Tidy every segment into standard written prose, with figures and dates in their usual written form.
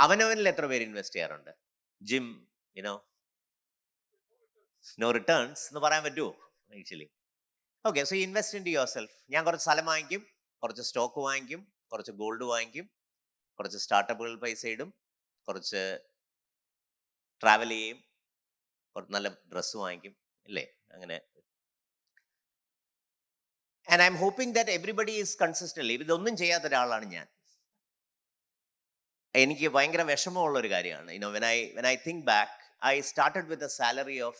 അവനവനിൽ എത്ര പേര് ഇൻവെസ്റ്റ് ചെയ്യാറുണ്ട്? ജിം, യുനോ നോ റിട്ടേൺസ് എന്ന് പറയാൻ പറ്റുമോ actually? Okay, so invest into yourself. ഞാൻ കുറച്ച് സ്ഥലം വാങ്ങിക്കും, കുറച്ച് സ്റ്റോക്ക് വാങ്ങിക്കും, കുറച്ച് ഗോൾഡ് വാങ്ങിക്കും, കുറച്ച് സ്റ്റാർട്ടപ്പുകൾ പൈസ ഇടും, കുറച്ച് ട്രാവൽ ചെയ്യും, കുറച്ച് നല്ല ഡ്രസ്സ് വാങ്ങിക്കും, അല്ലേ? അങ്ങനെ. And I'm hoping that everybody is consistently. ഇതൊന്നും ചെയ്യാത്ത ഒരാളാണ് ഞാൻ. എനിക്ക് ഭയങ്കര വിഷമമുള്ള ഒരു കാര്യമാണ്. When I think back, I started with a salary of,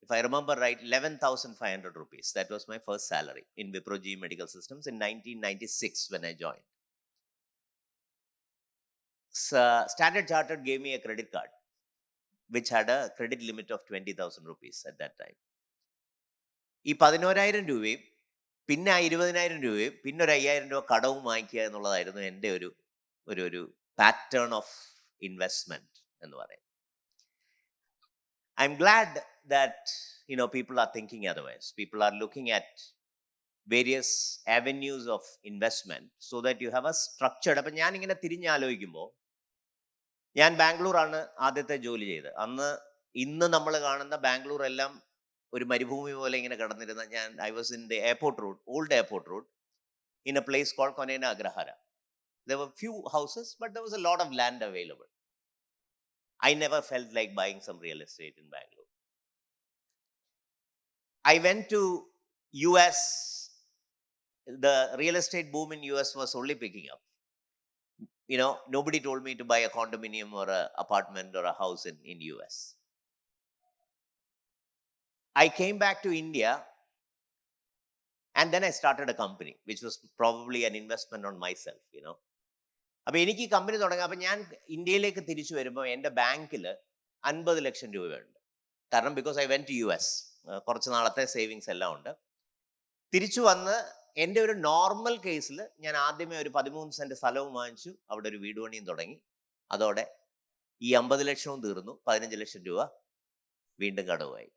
if I remember right, 11,500 rupees. That was my first salary in Wipro GE Medical Systems in 1996 when I joined. Standard Chartered gave me a credit card which had a credit limit of 20,000 rupees at that time. ഈ 11,000 രൂപയും പിന്നെ ആ 20,000 രൂപയും പിന്നെ ഒരു 5,000 രൂപ കടവും വാങ്ങിക്കുക എന്നുള്ളതായിരുന്നു എൻ്റെ ഒരു പാറ്റേൺ ഓഫ് ഇൻവെസ്റ്റ്മെന്റ് എന്ന് പറയും. I'm glad that people are thinking otherwise. People are looking at various avenues of investment so that you have a structured. അപ്പം ഞാൻ ഇങ്ങനെ തിരിഞ്ഞാലോചിക്കുമ്പോൾ, ഞാൻ ബാംഗ്ലൂരാണ് ആദ്യത്തെ ജോലി ചെയ്തത്. ഇന്ന് നമ്മൾ കാണുന്ന ബാംഗ്ലൂർ എല്ലാം ഒരു മരുഭൂമി പോലെ ഇങ്ങനെ കിടന്നിരുന്ന I was in the airport road, old airport road, in a place called Konena Agrahara. There were few houses, but there was a lot of land available. I never felt like buying some real estate in Bangalore. I went to US. The real estate boom in US was only picking up. Nobody told me to buy a condominium or an apartment or a house in US. I came back to India and then I started a company, which was probably an investment on myself, അപ്പോൾ എനിക്ക് ഈ company തുടങ്ങാം. അപ്പം ഞാൻ ഇന്ത്യയിലേക്ക് തിരിച്ചു വരുമ്പോൾ എൻ്റെ ബാങ്കിൽ 50 ലക്ഷം രൂപയുണ്ട്. കാരണം because I went to US, കുറച്ച് നാളത്തെ സേവിങ്സ് എല്ലാം ഉണ്ട്. തിരിച്ചു വന്ന് എൻ്റെ ഒരു നോർമൽ കേസിൽ ഞാൻ ആദ്യമേ ഒരു 13 സെന്റ് സ്ഥലവും വാങ്ങിച്ചു, അവിടെ ഒരു വീട് പണിയും തുടങ്ങി. അതോടെ ഈ 50 ലക്ഷവും തീർന്നു, 15 ലക്ഷം രൂപ വീണ്ടും കടവുമായി.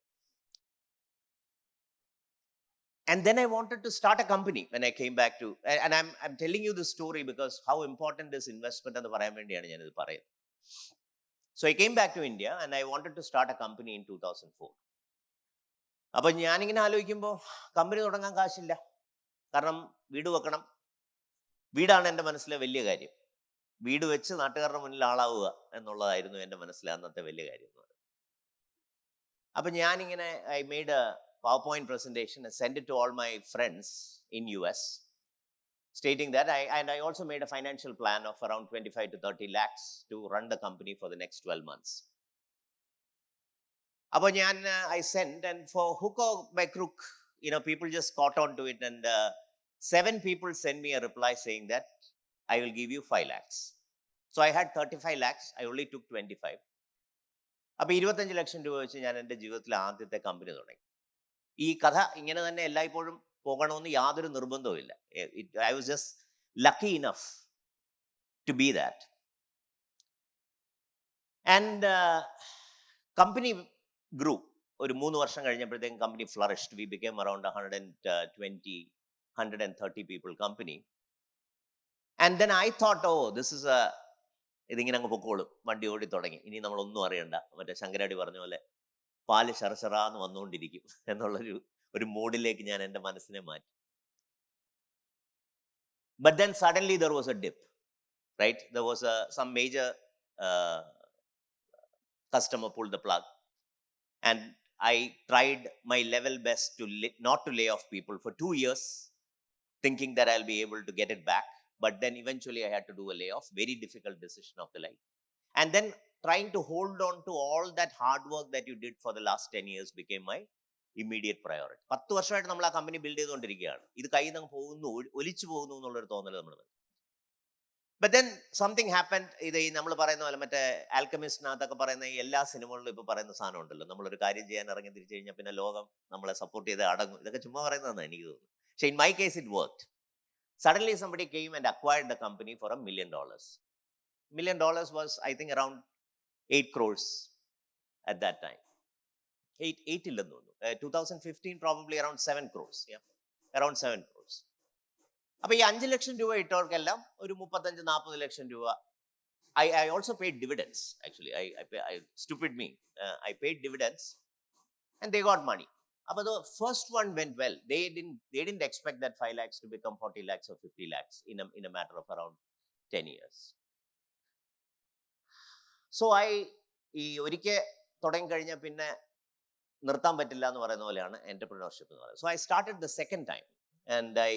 And then I wanted to start a company when I came back to, and I'm telling you this story because how important is investment എന്ന് പറയാൻ വേണ്ടിയാണ് ഞാനിത് പറയുന്നത്. So I came back to India and I wanted to start a company in 2004. അപ്പം ഞാനിങ്ങനെ ആലോചിക്കുമ്പോൾ company തുടങ്ങാൻ കാശില്ല, കാരണം വീട് വെക്കണം. വീടാണ് എൻ്റെ മനസ്സിലെ വലിയ കാര്യം. വീട് വെച്ച് നാട്ടുകാരുടെ മുന്നിൽ ആളാവുക എന്നുള്ളതായിരുന്നു എൻ്റെ മനസ്സിലെ അന്നത്തെ വലിയ കാര്യം എന്ന് പറയുന്നത്. അപ്പം ഞാനിങ്ങനെ I made a PowerPoint presentation and sent it to all my friends in US, stating that I also made a financial plan of around 25 to 30 lakhs to run the company for the next 12 months. അപ്പോൾ I sent, and for hook or by crook, people just caught on to it, and 7 people sent me a reply saying that I will give you 5 lakhs. So I had 35 lakhs, I only took 25. അപ്പോൾ 25 ലക്ഷം രൂപ വെച്ച് ഞാൻ എൻ്റെ ജീവിതത്തിലെ ആദ്യത്തെ company തുടങ്ങി. ഈ കഥ ഇങ്ങനെ തന്നെ എല്ലായ്പ്പോഴും പോകണമെന്ന് യാതൊരു നിർബന്ധവുമില്ല. I was just lucky enough to be that. And company grew. ഒരു 3 വർഷം കഴിഞ്ഞപ്പോഴത്തേക്കും company flourished. We became around 130 people company. And then I thought, ഇതിങ്ങനെ അങ്ങ് പൊക്കോളും, വണ്ടി ഓടി തുടങ്ങി, ഇനി നമ്മളൊന്നും അറിയണ്ട. മറ്റേ ശങ്കരാടി പറഞ്ഞ പോലെ പാല് ശറശറാന്ന് വന്നുകൊണ്ടിരിക്കും എന്നുള്ളൊരു മൂഡിലേക്ക് ഞാൻ എൻ്റെ മനസ്സിനെ മാറ്റി. But then suddenly there was a dip, right? There was some major customer pulled the plug, and I tried my level best to not to lay off people for 2 years, thinking that I'll be able to get it back. But then eventually I had to do a layoff, very difficult decision of the life. And then trying to hold on to all that hard work that you did for the last 10 years became my immediate priority. 10 വർഷമായിട്ട് നമ്മൾ ആ company build ചെയ്തുകൊണ്ടിരിക്കുകയാണ്. ഇത് കയ്യിൽ നിന്ന് പോകുന്നു, ഒലിച്ചു പോകുന്നു എന്നുള്ളൊരു തോന്നൽ നമ്മൾ. But then something happened. ഇത് നമ്മൾ പറയുന്ന പോലെ മറ്റേ ആൽക്കമിസ്റ്റിനകത്തൊക്കെ പറയുന്ന എല്ലാ സിനിമകളിലും ഇപ്പോൾ പറയുന്ന സാധനം ഉണ്ടല്ലോ, നമ്മളൊരു കാര്യം ചെയ്യാൻ ഇറങ്ങി തിരിച്ചു കഴിഞ്ഞാൽ പിന്നെ ലോകം നമ്മളെ സപ്പോർട്ട് ചെയ്ത് അടങ്ങും. ഇതൊക്കെ ചുമ്മാ പറയുന്നതെന്നാണ് എനിക്ക് തോന്നുന്നത്. പക്ഷേ in my case it worked. Suddenly somebody came and acquired the company for $1 million. $1 million was, I think, around 8 crores at that time. 8 illennu thonu. 2015 probably around 7 crores. Yeah, around 7 crores. അപ്പോൾ ഈ 5 ലക്ഷം രൂപ ഇട്ടവർക്കെല്ലാം ഒരു 35-40 ലക്ഷം രൂപ I also paid dividends, actually. Stupid me. I paid dividends and they got money. But the first one went well. They didn't expect that 5 lakhs to become 40 lakhs or 50 lakhs in a matter of around 10 years. So ഈ ഒരിക്കൽ തുടങ്ങി കഴിഞ്ഞാൽ പിന്നെ നിർത്താൻ പറ്റില്ല എന്ന് പറയുന്ന പോലെയാണ് entrepreneurship എന്ന് പറയുന്നത്. So I started the second time and I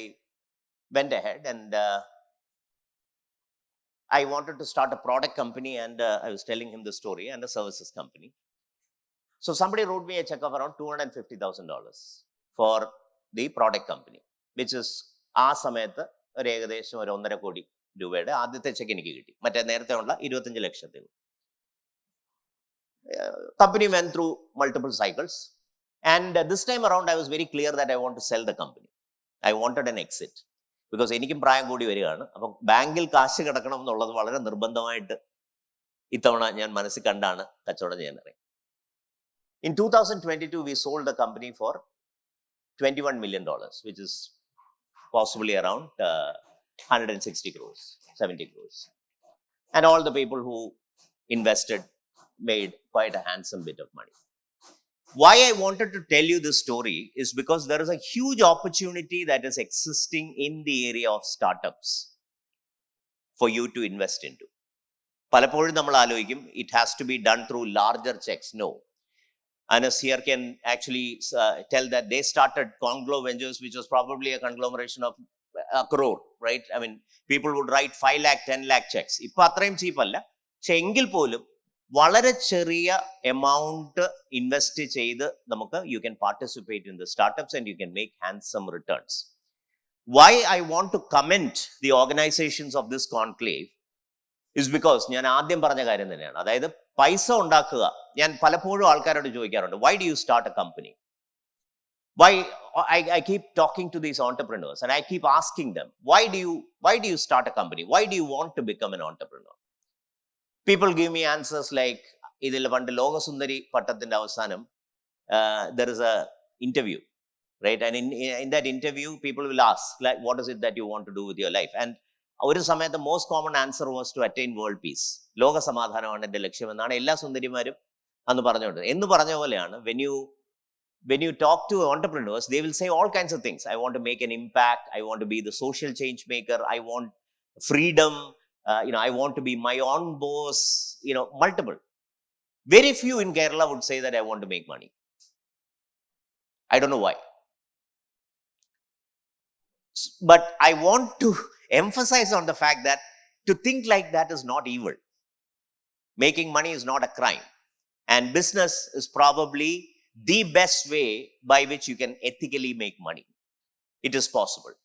went ahead and I wanted to start a product company and I was telling him the story, and a services company. So somebody wrote me a check of around $250,000 for the product company, which is ആ സമയത്ത് ഒരു ഏകദേശം ഒരു 1.5 കോടി രൂപയുടെ ആദ്യത്തെ check എനിക്ക് കിട്ടി. മറ്റേ നേരത്തെ ഉള്ള 25 ലക്ഷത്തിന്. Company went through multiple cycles, and this time around I was very clear that I want to sell the company. I wanted an exit. Because എനിക്കും പ്രായം കൂടി വരികയാണ്. അപ്പം ബാങ്കിൽ കാശ് കിടക്കണം എന്നുള്ളത് വളരെ നിർബന്ധമായിട്ട് ഇത്തവണ ഞാൻ മനസ്സിൽ കണ്ടാണ് കച്ചവടം ചെയ്യാൻ ഇറങ്ങി. In 2022, we sold the company for $21 million, which is possibly around 160 crores, 70 crores. And all the people who invested made quite a handsome bit of money. Why I wanted to tell you this story is because there is a huge opportunity that is existing in the area of startups for you to invest into. പലപ്പോഴും നമ്മൾ ആലോചിക്കും it has to be done through larger checks. No. Anas here can actually tell that they started Conglo Ventures, which was probably a conglomeration of a crore, right? I mean, people would write 5 lakh, 10 lakh checks. ഇപ്പൊ അത്രയും ചീപ്പല്ല. പക്ഷെ എങ്കിൽ പോലും വളരെ ചെറിയ amount invest ചെയ്ത് നമുക്ക് you can participate in the startups and you can make handsome returns. Why I want to comment the organisations of this conclave is because ഞാൻ ആദ്യം പറഞ്ഞ കാര്യം തന്നെയാണ്. അതായത് പൈസ ഉണ്ടാക്കുക. ഞാൻ പലപ്പോഴും ആൾക്കാരോട് ചോദിക്കാറുണ്ട്, why do you start A company? Why I keep talking to these entrepreneurs and I keep asking them, why do you start a company? Why do you want to become an entrepreneur? People give me answers like, ഇതിൽ പണ്ട് ലോകസുന്ദരി പട്ടത്തിന്റെ അവസാനം there is a interview, right? And in that interview, people will ask, like, what is it that you want to do with your life? And ഒരു സമയത്ത് the most common answer was to attain world peace. ലോക സമാധാനമാണ് എന്റെ ലക്ഷ്യം എന്നാണ് എല്ലാ സുന്ദരിമാരും അന്ന് പറഞ്ഞുകൊണ്ട്. എന്ന് പറഞ്ഞ പോലെയാണ്, when you talk to entrepreneurs, they will say all kinds of things. I want to make an impact. I want to be the social change maker. I want freedom. I want to be my own boss. Multiple. Very few in Kerala would say that I want to make money. I don't know why. But I want to emphasize on the fact that to think like that is not evil. Making money is not a crime. And business is probably the best way by which you can ethically make money. It is possible.